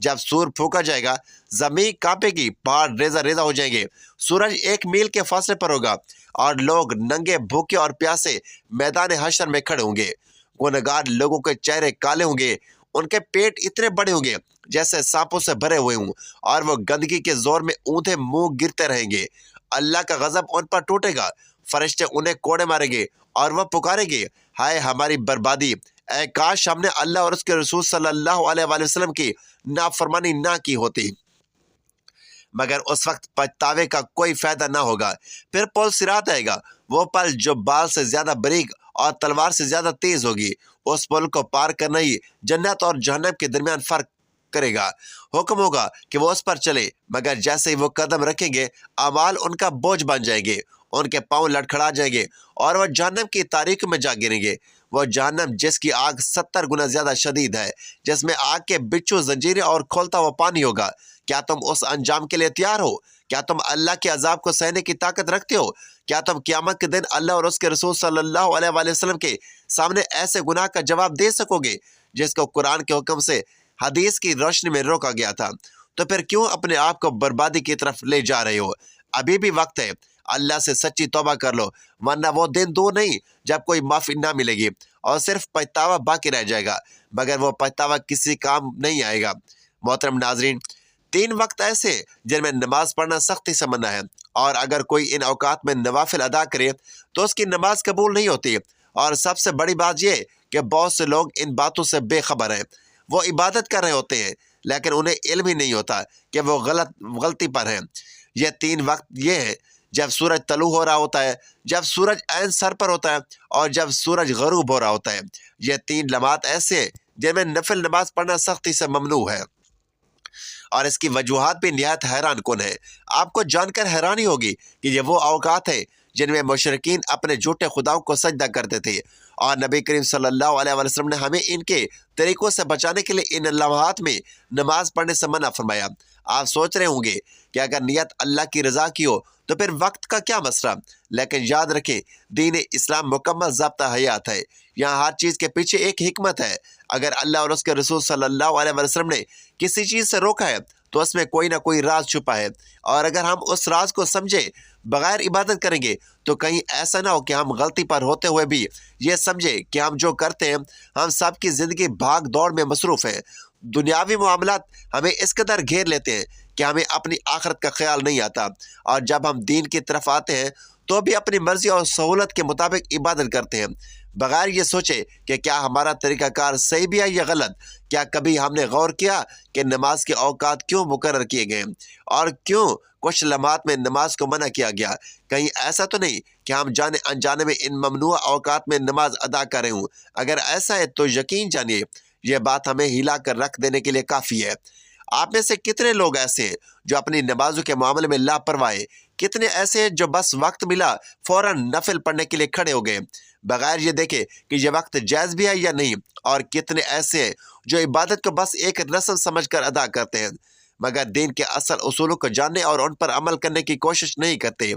جب سور پھونکا جائے گا زمین کانپے گی، پہاڑ ریزہ ریزہ ہو جائیں گے، سورج 1 میل کے فاصلے پر ہوگا اور لوگ ننگے بھوکے اور پیاسے میدان حشر میں کھڑے ہوں گے۔ گنہگار لوگوں کے چہرے کالے ہوں گے، ان کے پیٹ اتنے بڑے ہوں گے جیسے سانپوں سے بھرے ہوئے ہوں، اور وہ گندگی کے زور میں اونھے منہ گرتے رہیں گے۔ اللہ کا غضب ان پر ٹوٹے گا، فرشتے انہیں کوڑے ماریں گے اور وہ پکاریں گے، ہائے ہماری بربادی! اے کاش ہم نے اللہ اور اس کے رسول صلی اللہ علیہ وآلہ وسلم کی نافرمانی نہ کی ہوتی۔ مگر اس وقت پچھتاوے کا کوئی فائدہ نہ ہوگا۔ پھر پل صراط آئے گا، وہ پل جو بال سے زیادہ باریک اور تلوار سے زیادہ تیز ہوگی۔ اس پل کو پار کرنا ہی جنت اور جہنم کے درمیان فرق کرے گا۔ حکم ہوگا کہ وہ اس پر چلے، مگر جیسے ہی وہ قدم رکھیں گے اعمال ان کا بوجھ بن جائیں گے، ان کے پاؤں لڑکھڑا جائیں گے اور وہ جہنم کی تاریکی میں جا گریں گے۔ وہ جہنم جس کی آگ 70 گنا زیادہ شدید ہے، جس میں آگ کے بچھو، زنجیریں اور کھولتا ہوا پانی ہوگا۔ کیا تم اس انجام کے لیے تیار ہو؟ کیا تم اللہ کے عذاب کو سہنے کی طاقت رکھتے ہو؟ کیا تم قیامت کے دن اللہ اور اس کے رسول صلی اللہ علیہ وآلہ وسلم کے سامنے ایسے گناہ کا جواب دے سکو گے جس کو قرآن کے حکم سے حدیث کی روشنی میں روکا گیا تھا؟ تو پھر کیوں اپنے آپ کو بربادی کی طرف لے جا رہے ہو؟ ابھی بھی وقت ہے، اللہ سے سچی توبہ کر لو، ورنہ وہ دن دور نہیں جب کوئی معافی نہ ملے گی اور صرف پچھتاوا باقی رہ جائے گا، مگر وہ پچھتاوا کسی کام نہیں آئے گا۔ محترم ناظرین، 3 وقت ایسے جن میں نماز پڑھنا سختی سے منع ہے، اور اگر کوئی ان اوقات میں نوافل ادا کرے تو اس کی نماز قبول نہیں ہوتی۔ اور سب سے بڑی بات یہ کہ بہت سے لوگ ان باتوں سے بے خبر ہیں۔ وہ عبادت کر رہے ہوتے ہیں لیکن انہیں علم ہی نہیں ہوتا کہ وہ غلطی پر ہیں۔ یہ 3 وقت یہ ہیں: جب سورج طلوع ہو رہا ہوتا ہے، جب سورج عین سر پر ہوتا ہے، اور جب سورج غروب ہو رہا ہوتا ہے۔ یہ 3 لمحات ایسے ہیں جن میں نفل نماز پڑھنا سختی سے ممنوع ہے، اور اس کی وجوہات بھی نہایت حیران کن ہے۔ آپ کو جان کر حیرانی ہوگی کہ یہ وہ اوقات ہیں جن میں مشرکین اپنے جھوٹے خداؤں کو سجدہ کرتے تھے، اور نبی کریم صلی اللہ علیہ وسلم نے ہمیں ان کے طریقوں سے بچانے کے لیے ان لمحات میں نماز پڑھنے سے منع فرمایا۔ آپ سوچ رہے ہوں گے کہ اگر نیت اللہ کی رضا کی ہو تو پھر وقت کا کیا مسئلہ؟ لیکن یاد رکھیں، دین اسلام مکمل ضابطہ حیات ہے۔ یہاں ہر چیز کے پیچھے ایک حکمت ہے۔ اگر اللہ اور اس کے رسول صلی اللہ علیہ وسلم نے کسی چیز سے روکا ہے تو اس میں کوئی نہ کوئی راز چھپا ہے، اور اگر ہم اس راز کو سمجھے بغیر عبادت کریں گے تو کہیں ایسا نہ ہو کہ ہم غلطی پر ہوتے ہوئے بھی یہ سمجھے کہ ہم جو کرتے ہیں، ہم سب کی زندگی بھاگ دوڑ میں مصروف ہے۔ دنیاوی معاملات ہمیں اس قدر گھیر لیتے ہیں کہ ہمیں اپنی آخرت کا خیال نہیں آتا، اور جب ہم دین کی طرف آتے ہیں تو بھی اپنی مرضی اور سہولت کے مطابق عبادت کرتے ہیں، بغیر یہ سوچے کہ کیا ہمارا طریقہ کار صحیح بھی ہے یا غلط۔ کیا کبھی ہم نے غور کیا کہ نماز کے اوقات کیوں مقرر کیے گئے اور کیوں کچھ لمحات میں نماز کو منع کیا گیا؟ کہیں ایسا تو نہیں کہ ہم جانے انجانے میں ان ممنوع اوقات میں نماز ادا کر رہے ہوں؟ اگر ایسا ہے تو یقین جانیے یہ بات ہمیں ہلا کر رکھ دینے کے لیے کافی ہے۔ آپ میں سے کتنے لوگ ایسے ہیں جو اپنی نمازوں کے معاملے میں لاپرواہ ہیں؟ کتنے ایسے ہیں جو بس وقت ملا فوراً نفل پڑھنے کے لیے کھڑے ہو گئے بغیر یہ دیکھے کہ یہ وقت جائز بھی ہے یا نہیں؟ اور کتنے ایسے ہیں جو عبادت کو بس ایک رسم سمجھ کر ادا کرتے ہیں، مگر دین کے اصل اصولوں کو جاننے اور ان پر عمل کرنے کی کوشش نہیں کرتے۔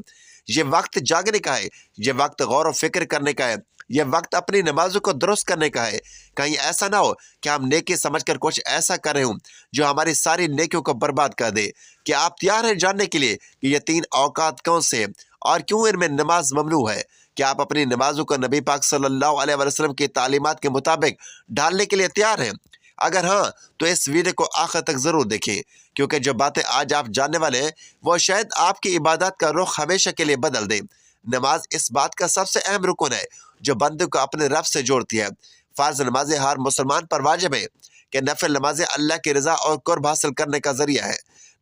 یہ وقت جاگنے کا ہے، یہ وقت غور و فکر کرنے کا ہے، یہ وقت اپنی نمازوں کو درست کرنے کا ہے۔ کہیں ایسا نہ ہو کہ ہم نیکی سمجھ کر کچھ ایسا کر رہے ہوں جو ہماری ساری نیکیوں کو برباد کر دے۔ کہ آپ تیار ہیں جاننے کے لیے کہ یہ 3 اوقات کون سے ہیں اور کیوں ان میں نماز ممنوع ہے؟ کیا آپ اپنی نمازوں کو نبی پاک صلی اللہ علیہ وسلم کی تعلیمات کے مطابق ڈھالنے کے لیے تیار ہیں؟ اگر ہاں تو اس ویڈیو کو آخر تک ضرور دیکھیں، کیونکہ جو باتیں آج آپ جاننے والے ہیں وہ شاید آپ کی عبادات کا رخ ہمیشہ کے لیے بدل دیں۔ نماز اس بات کا سب سے اہم رکن ہے جو بندے کو اپنے رب سے جوڑتی ہے۔ فرض نمازیں ہر مسلمان پر واجب ہے کہ نفل نمازیں اللہ کی رضا اور قرب حاصل کرنے کا ذریعہ ہے۔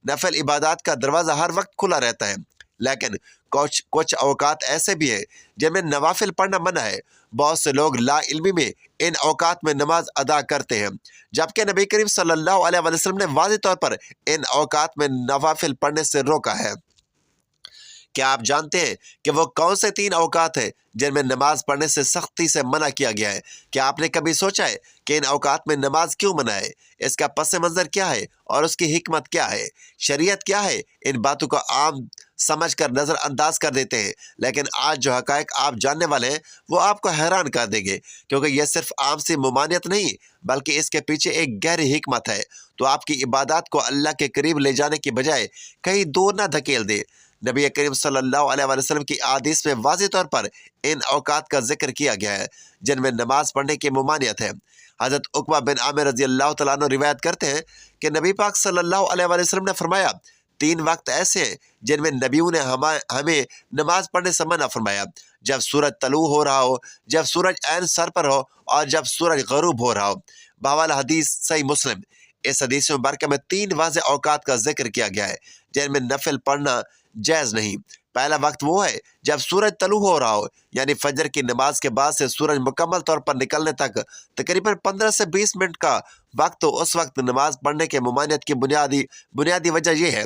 نفل عبادات کا دروازہ ہر وقت کھلا رہتا ہے، لیکن کچھ اوقات ایسے بھی ہیں جن میں نوافل پڑھنا منع ہے۔ بہت سے لوگ لا علمی میں ان اوقات میں نماز ادا کرتے ہیں، جبکہ نبی کریم صلی اللہ علیہ وسلم نے واضح طور پر ان اوقات میں نوافل پڑھنے سے روکا ہے۔ کیا آپ جانتے ہیں کہ وہ کون سے 3 اوقات ہیں جن میں نماز پڑھنے سے سختی سے منع کیا گیا ہے؟ کیا آپ نے کبھی سوچا ہے کہ ان اوقات میں نماز کیوں منع ہے؟ اس کا پس منظر کیا ہے اور اس کی حکمت کیا ہے؟ شریعت کیا ہے؟ ان باتوں کو عام سمجھ کر نظر انداز کر دیتے ہیں، لیکن آج جو حقائق آپ جاننے والے ہیں وہ آپ کو حیران کر دیں گے، کیونکہ یہ صرف عام سی ممانعت نہیں بلکہ اس کے پیچھے ایک گہری حکمت ہے تو آپ کی عبادات کو اللہ کے قریب لے جانے کی بجائے کہیں دور نہ دھکیل دے۔ نبی کریم صلی اللہ علیہ وسلم کی احادیث میں واضح طور پر ان اوقات کا ذکر کیا گیا ہے جن میں نماز پڑھنے کی ممانعت ہے۔ حضرت عقبہ بن عامر رضی اللہ تعالیٰ عنہ روایت کرتے ہیں کہ نبی پاک صلی اللہ علیہ وسلم نے فرمایا، 3 وقت ایسے ہیں جن میں نبیوں نے ہمیں نماز پڑھنے سے منع فرمایا: جب سورج طلوع ہو رہا ہو، جب سورج عین سر پر ہو، اور جب سورج غروب ہو رہا ہو۔ بحوالہ حدیث صحیح مسلم۔ اس حدیث مبارکہ میں 3 واضح اوقات کا ذکر کیا گیا ہے جن میں نفل پڑھنا جائز نہیں۔ پہلا وقت وہ ہے جب سورج طلوع ہو رہا ہو، یعنی فجر کی نماز کے بعد سے سورج مکمل طور پر نکلنے تک تقریباً 15 سے 20 منٹ کا وقت۔ تو اس وقت نماز پڑھنے کے ممانعت کی بنیادی وجہ یہ ہے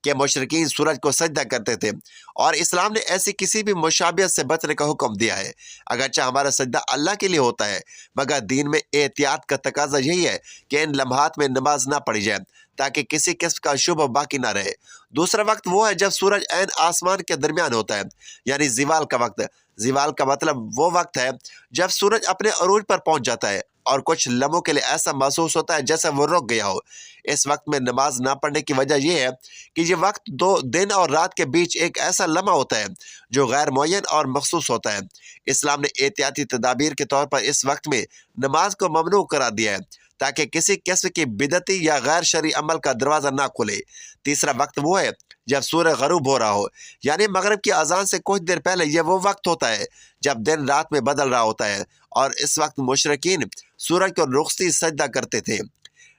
کہ مشرکین سورج کو سجدہ کرتے تھے، اور اسلام نے ایسی کسی بھی مشابہت سے بچنے کا حکم دیا ہے۔ اگرچہ ہمارا سجدہ اللہ کے لیے ہوتا ہے، مگر دین میں احتیاط کا تقاضا یہی ہے کہ ان لمحات میں نماز نہ پڑھی جائے تاکہ کسی قسم کا شبہ باقی نہ رہے۔ دوسرا وقت وہ ہے جب سورج عین آسمان کے درمیان ہوتا ہے، یعنی زوال کا وقت۔ زوال کا مطلب وہ وقت ہے جب سورج اپنے عروج پر پہنچ جاتا ہے اور کچھ لمحوں کے لیے ایسا محسوس ہوتا ہے جیسے وہ رک گیا ہو۔ اس وقت میں نماز نہ پڑھنے کی وجہ یہ ہے کہ یہ وقت 2 دن اور رات کے بیچ ایک ایسا لمحہ ہوتا ہے جو غیر معین اور مخصوص ہوتا ہے۔ اسلام نے احتیاطی تدابیر کے طور پر اس وقت میں نماز کو ممنوع قرار دیا ہے تاکہ کسی قسم کی بدعتی یا غیر شرعی عمل کا دروازہ نہ کھلے۔ تیسرا وقت وہ ہے جب سورج غروب ہو رہا ہو، یعنی مغرب کی اذان سے کچھ دیر پہلے۔ یہ وہ وقت ہوتا ہے جب دن رات میں بدل رہا ہوتا ہے، اور اس وقت مشرکین سورج کو رخصتی سجدہ کرتے تھے۔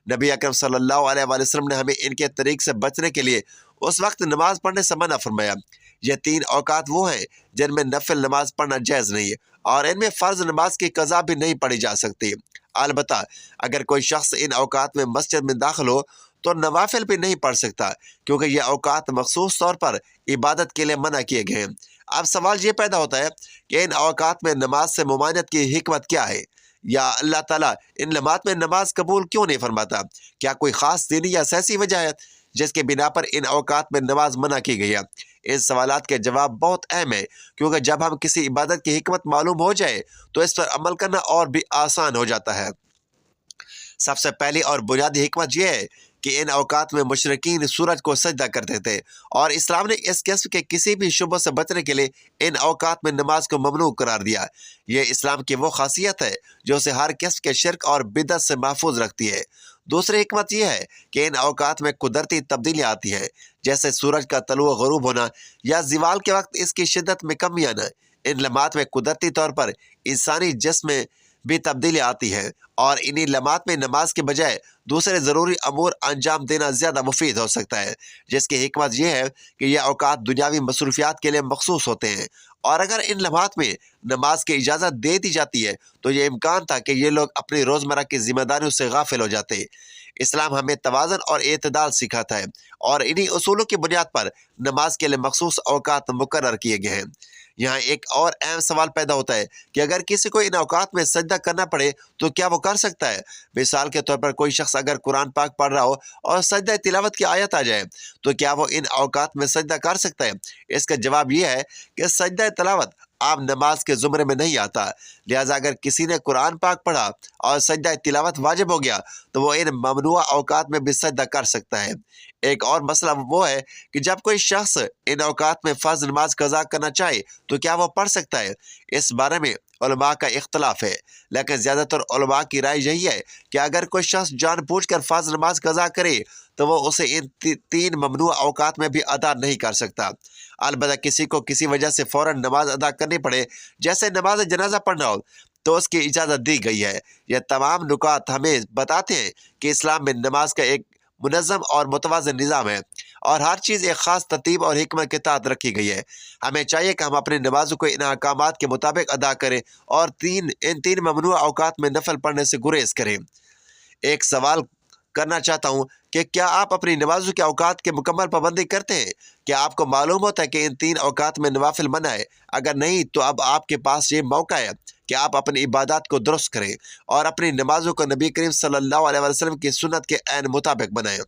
نبی اکرم صلی اللہ علیہ وسلم نے ہمیں ان کے طریق سے بچنے کے لیے اس وقت نماز پڑھنے سے منع فرمایا۔ یہ 3 اوقات وہ ہیں جن میں نفل نماز پڑھنا جائز نہیں ہے، اور ان میں فرض نماز کی قضا بھی نہیں پڑھی جا سکتی۔ البتہ اگر کوئی شخص ان اوقات میں مسجد میں داخل ہو تو نوافل بھی نہیں پڑھ سکتا، کیونکہ یہ اوقات مخصوص طور پر عبادت کے لیے منع کیے گئے ہیں۔ اب سوال یہ پیدا ہوتا ہے کہ ان اوقات میں نماز سے ممانعت کی حکمت کیا ہے، یا اللہ تعالیٰ ان لمحات میں نماز قبول کیوں نہیں فرماتا؟ کیا کوئی خاص دینی یا سیاسی وجہ ہے جس کے بنا پر ان اوقات میں نماز منع کی گئی ہے؟ ان سوالات کے جواب بہت اہم ہے، کیونکہ جب ہم کسی عبادت کی حکمت معلوم ہو جائے تو اس پر عمل کرنا اور بھی آسان ہو جاتا ہے۔ سب سے پہلی اور بنیادی حکمت یہ ہے کہ ان اوقات میں مشرکین سورج کو سجدہ کرتے تھے، اور اسلام نے اس قسم کے کسی بھی شبہ سے بچنے کے لیے ان اوقات میں نماز کو ممنوع قرار دیا۔ یہ اسلام کی وہ خاصیت ہے جو اسے ہر قسم کے شرک اور بدعت سے محفوظ رکھتی ہے۔ دوسری حکمت یہ ہے کہ ان اوقات میں قدرتی تبدیلیاں آتی ہیں، جیسے سورج کا طلوع و غروب ہونا یا زوال کے وقت اس کی شدت میں کمی آنا۔ ان لمحات میں قدرتی طور پر انسانی جسم میں بھی تبدیلی آتی ہے، اور انہی لمحات میں نماز کے بجائے دوسرے ضروری امور انجام دینا زیادہ مفید ہو سکتا ہے، جس کی حکمت یہ ہے کہ یہ اوقات دنیاوی مصروفیات کے لیے مخصوص ہوتے ہیں، اور اگر ان لمحات میں نماز کی اجازت دے دی جاتی ہے تو یہ امکان تھا کہ یہ لوگ اپنی روزمرہ کی ذمہ داریوں سے غافل ہو جاتے۔ اسلام ہمیں توازن اور اعتدال سکھاتا ہے، اور انہی اصولوں کی بنیاد پر نماز کے لیے مخصوص اوقات مقرر کیے گئے ہیں۔ یہاں ایک اور اہم سوال پیدا ہوتا ہے کہ اگر کسی کو ان اوقات میں سجدہ کرنا پڑے تو کیا وہ کر سکتا ہے؟ مثال کے طور پر کوئی شخص اگر قرآن پاک پڑھ رہا ہو اور سجدہ تلاوت کی آیت آ جائے تو کیا وہ ان اوقات میں سجدہ کر سکتا ہے؟ اس کا جواب یہ ہے کہ سجدہ تلاوت عام نماز کے زمرے میں نہیں آتا، لہٰذا اگر کسی نے قرآن پاک پڑھا اور سجدہ تلاوت واجب ہو گیا تو وہ ان ممنوع اوقات میں بھی سجدہ کر سکتا ہے۔ ایک اور مسئلہ وہ ہے کہ جب کوئی شخص ان اوقات میں فرض نماز قضا کرنا چاہے تو کیا وہ پڑھ سکتا ہے؟ اس بارے میں علماء کا اختلاف ہے، لیکن زیادہ تر علماء کی رائے یہی ہے کہ اگر کوئی شخص جان بوجھ کر فرض نماز قضا کرے تو وہ اسے ان 3 ممنوع اوقات میں بھی ادا نہیں کر سکتا۔ البتہ کسی کو کسی وجہ سے فوراً نماز ادا کرنی پڑے، جیسے نماز جنازہ پڑھنا ہو، تو اس کی اجازت دی گئی ہے۔ یہ تمام نکات ہمیں بتاتے ہیں کہ اسلام میں نماز کا ایک منظم اور متوازن نظام ہے، اور ہر چیز ایک خاص ترتیب اور حکمت کے تحت رکھی گئی ہے۔ ہمیں چاہیے کہ ہم اپنی نمازوں کو ان احکامات کے مطابق ادا کریں اور ان 3 ممنوع اوقات میں نفل پڑھنے سے گریز کریں۔ ایک سوال کرنا چاہتا ہوں کہ کیا آپ اپنی نمازوں کے اوقات کے مکمل پابندی کرتے ہیں؟ کیا آپ کو معلوم ہوتا ہے کہ ان 3 اوقات میں نوافل منع ہے؟ اگر نہیں تو اب آپ کے پاس یہ موقع ہے کہ آپ اپنی عبادات کو درست کریں اور اپنی نمازوں کو نبی کریم صلی اللہ علیہ وسلم کی سنت کے عین مطابق بنائیں۔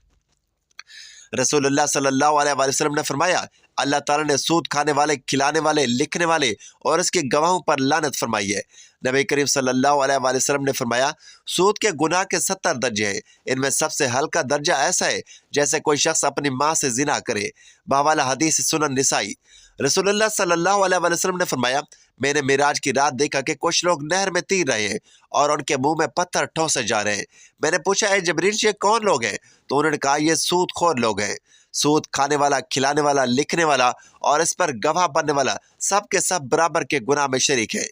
رسول اللہ صلی اللہ علیہ وسلم نے فرمایا، اللہ تعالیٰ نے سود کھانے والے، کھلانے والے، لکھنے والے اور اس کے گواہوں پر لعنت فرمائی ہے۔ نبی کریم صلی اللہ علیہ وسلم نے فرمایا، سود کے گناہ کے 70 درجے ہیں، ان میں سب سے ہلکا درجہ ایسا ہے جیسے کوئی شخص اپنی ماں سے زنا کرے۔ بحوالہ حدیث سنن نسائی۔ رسول اللہ صلی اللہ علیہ وسلم نے فرمایا، میں نے معراج کی رات دیکھا کہ کچھ لوگ نہر میں تیر رہے ہیں اور ان کے منہ میں پتھر ٹھونسے جا رہے ہیں۔ میں نے پوچھا، اے جبریل، یہ کون لوگ ہیں؟ تو انہوں نے کہا، یہ سود خور لوگ ہیں۔ سود کھانے والا، کھلانے والا، لکھنے والا اور اس پر گواہ بننے والا سب کے سب برابر کے گناہ میں شریک ہے۔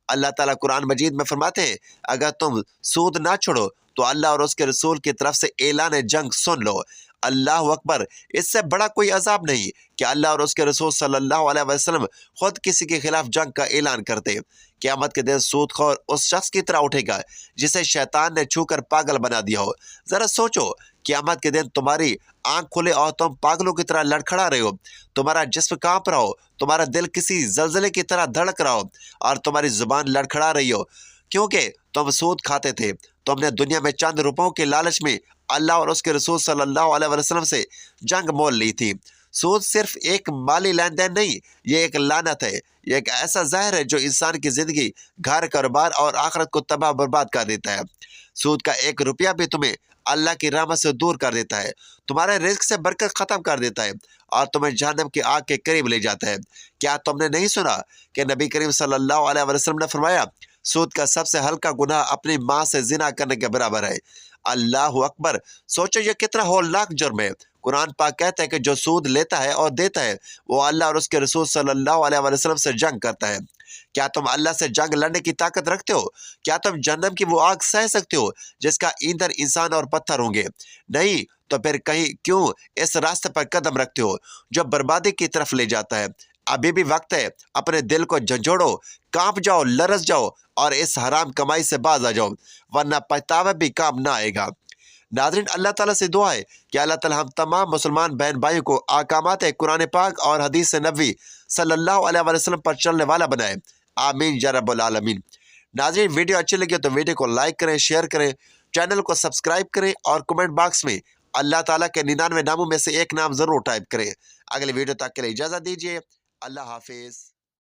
اللہ تعالیٰ قرآن مجید میں فرماتے ہیں، اگر تم سود نہ چھوڑو تو اللہ اور اس کے رسول کی طرف سے اعلان جنگ سن لو۔ اللہ اکبر! اس سے بڑا کوئی عذاب نہیں کہ اللہ اور اس کے رسول صلی اللہ علیہ وسلم خود کسی کے خلاف جنگ کا اعلان کرتے۔ قیامت کے دن سود خور اس شخص کی طرح اٹھے گا جسے شیطان نے چھو کر پاگل بنا دیا ہو۔ ذرا سوچو، قیامت کے دن تمہاری آنکھ کھلے اور تم پاگلوں کی طرح لڑکھڑا رہے ہو، تمہارا جسم کانپ رہا ہو، تمہارا دل کسی زلزلے کی طرح دھڑک رہا ہو اور تمہاری زبان لڑکھڑا رہی ہو، کیونکہ تم سود کھاتے تھے۔ تم نے دنیا میں چند روپوں کے لالچ میں اللہ اور اس کے رسول صلی اللہ علیہ وسلم سے جنگ مول لی تھی۔ سود صرف ایک مالی لین دین نہیں، یہ ایک لعنت ہے، یہ ایک ایسا زہر ہے جو انسان کی زندگی، گھر، کاروبار اور آخرت کو تباہ برباد کر دیتا ہے۔ سود کا 1 روپیہ بھی تمہیں اللہ کی رحمت سے دور کر دیتا ہے، تمہارے رزق سے برکت ختم کر دیتا ہے اور تمہیں جہنم کی آگ کے قریب لے جاتا ہے۔ کیا تم نے نہیں سنا کہ نبی کریم صلی اللہ علیہ وسلم نے فرمایا، سود کا سب سے ہلکا گناہ اپنی ماں سے زنا کرنے کے برابر ہے۔ اللہ اکبر! سوچو یہ کتنا ہولناک جرم ہے۔ قرآن پاک کہتا ہے کہ جو سود لیتا ہے اور دیتا ہے وہ اللہ اور اس کے رسول صلی اللہ علیہ وسلم سے جنگ کرتا ہے۔ کیا تم اللہ سے جنگ لڑنے کی طاقت رکھتے ہو؟ کیا تم جہنم کی وہ آگ سہ سکتے ہو جس کا ایندھن انسان اور پتھر ہوں گے؟ نہیں تو پھر کیوں اس راستے پر قدم رکھتے ہو جو بربادی کی طرف لے جاتا ہے؟ ابھی بھی وقت ہے، اپنے دل کو جھنجھوڑو، کانپ جاؤ، لرز جاؤ اور اس حرام کمائی سے باز آ جاؤ، ورنہ پچھتاوا بھی کام نہ آئے گا۔ ناظرین، اللہ تعالیٰ سے دعا ہے کہ اللہ تعالیٰ ہم تمام مسلمان بہن بھائیوں کو احکامات قرآن پاک اور حدیث نبوی صلی اللہ علیہ وسلم پر چلنے والا بنائے۔ آمین یا رب العالمین۔ ناظرین، ویڈیو اچھی لگی تو ویڈیو کو لائک کریں، شیئر کریں، چینل کو سبسکرائب کریں اور کمنٹ باکس میں اللہ تعالیٰ کے 99 ناموں میں سے ایک نام ضرور ٹائپ کریں۔ اگلی ویڈیو تک کے لیے اجازت دیجیے۔ اللہ حافظ۔